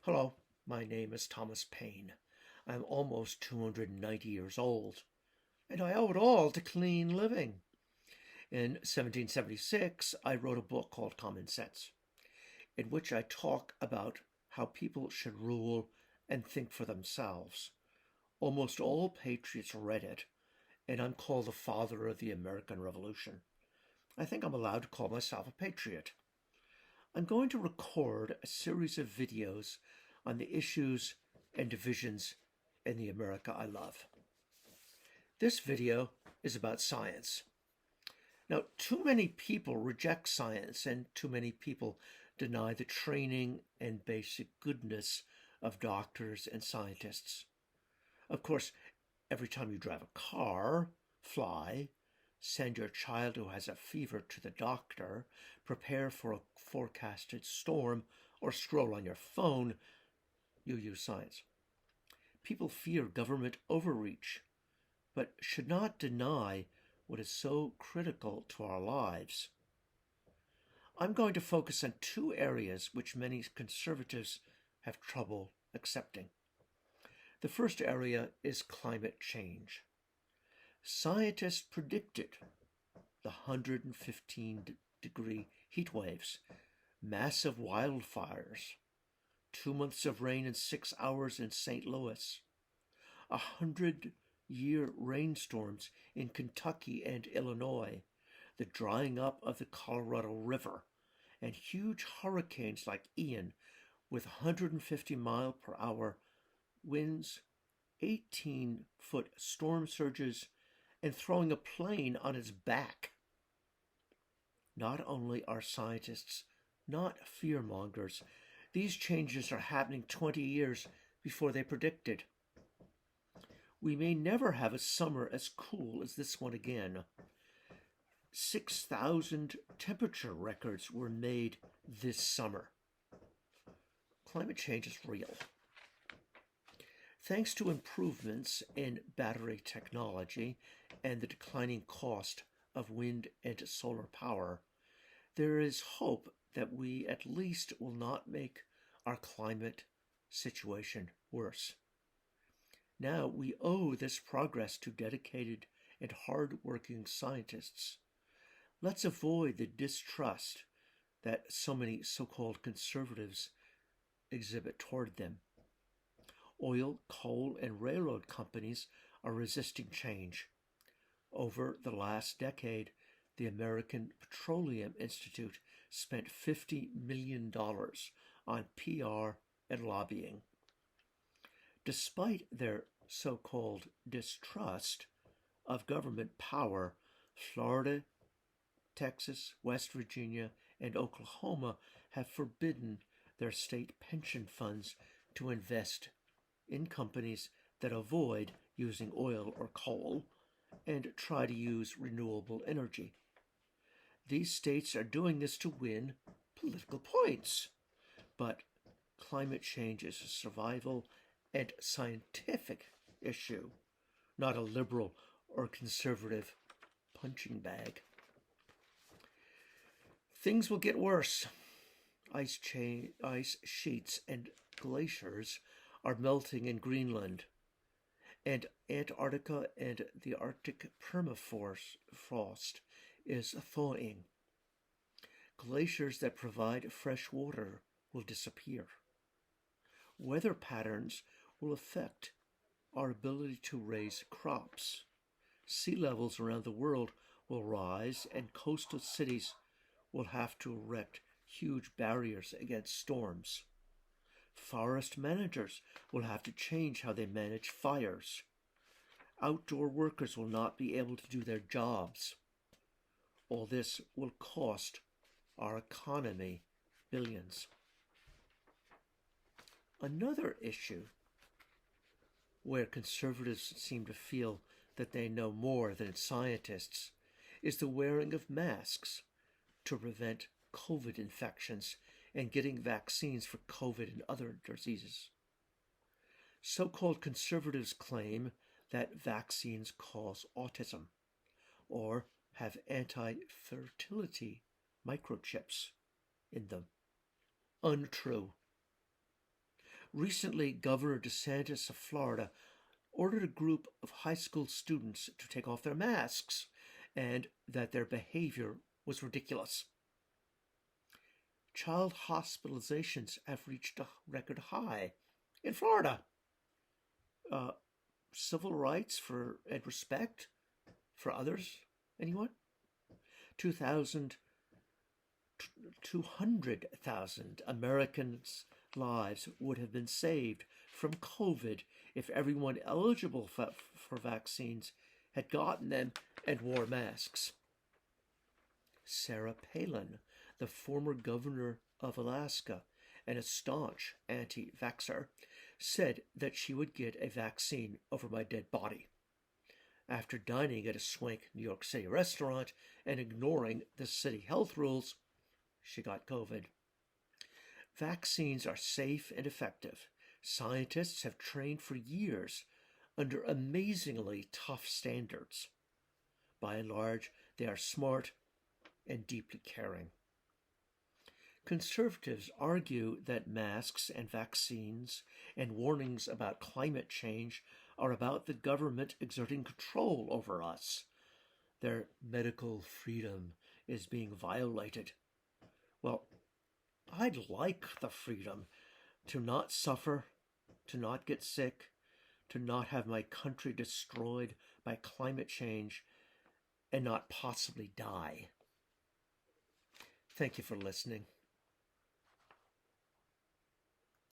Hello, my name is Thomas Paine. I'm almost 290 years old, and I owe it all to clean living. In 1776, I wrote a book called Common Sense, in which I talk about how people should rule and think for themselves. Almost all patriots read it, and I'm called the father of the American Revolution. I think I'm allowed to call myself a patriot. I'm going to record a series of videos on the issues and divisions in the America I love. This video is about science. Now, too many people reject science, and too many people deny the training and basic goodness of doctors and scientists. Of course, every time you drive a car, fly, send your child who has a fever to the doctor, prepare for a forecasted storm, or scroll on your phone, you use science. People fear government overreach, but should not deny what is so critical to our lives. I'm going to focus on two areas which many conservatives have trouble accepting. The first area is climate change. Scientists predicted the 115-degree heat waves, massive wildfires, 2 months of rain in 6 hours in St. Louis, 100-year rainstorms in Kentucky and Illinois, the drying up of the Colorado River, and huge hurricanes like Ian with 150-mile-per-hour winds, 18-foot storm surges, and throwing a plane on its back. Not only are scientists not fearmongers, these changes are happening 20 years before they predicted. We may never have a summer as cool as this one again. 6,000 temperature records were made this summer. Climate change is real. Thanks to improvements in battery technology and the declining cost of wind and solar power, there is hope that we at least will not make our climate situation worse. Now we owe this progress to dedicated and hard-working scientists. Let's avoid the distrust that so many so-called conservatives exhibit toward them. Oil, coal, and railroad companies are resisting change. Over the last decade, the American Petroleum Institute spent $50 million on PR and lobbying. Despite their so-called distrust of government power, Florida, Texas, West Virginia, and Oklahoma have forbidden their state pension funds to invest in companies that avoid using oil or coal and try to use renewable energy. These states are doing this to win political points, but climate change is a survival and scientific issue, not a liberal or conservative punching bag. Things will get worse. Ice sheets and glaciers are melting in Greenland, and Antarctica and the Arctic permafrost is thawing. Glaciers that provide fresh water will disappear. Weather patterns will affect our ability to raise crops. Sea levels around the world will rise, and coastal cities will have to erect huge barriers against storms. Forest managers will have to change how they manage fires. Outdoor workers will not be able to do their jobs. All this will cost our economy billions. Another issue where conservatives seem to feel that they know more than scientists is the wearing of masks to prevent COVID infections and getting vaccines for COVID and other diseases. So-called conservatives claim that vaccines cause autism or have anti-fertility microchips in them. Untrue. Recently, Governor DeSantis of Florida ordered a group of high school students to take off their masks and that their behavior was ridiculous. Child hospitalizations have reached a record high in Florida. Civil rights and respect for others, anyone? 200,000 Americans' lives would have been saved from COVID if everyone eligible for vaccines had gotten them and wore masks. Sarah Palin, the former governor of Alaska and a staunch anti-vaxxer, said that she would get a vaccine over my dead body after dining at a swank New York City restaurant and ignoring the city health rules. She got COVID. Vaccines are safe and effective. Scientists have trained for years under amazingly tough standards. By and large, they are smart and deeply caring. Conservatives argue that masks and vaccines and warnings about climate change are about the government exerting control over us. Their medical freedom is being violated. Well, I'd like the freedom to not suffer, to not get sick, to not have my country destroyed by climate change, and not possibly die. Thank you for listening.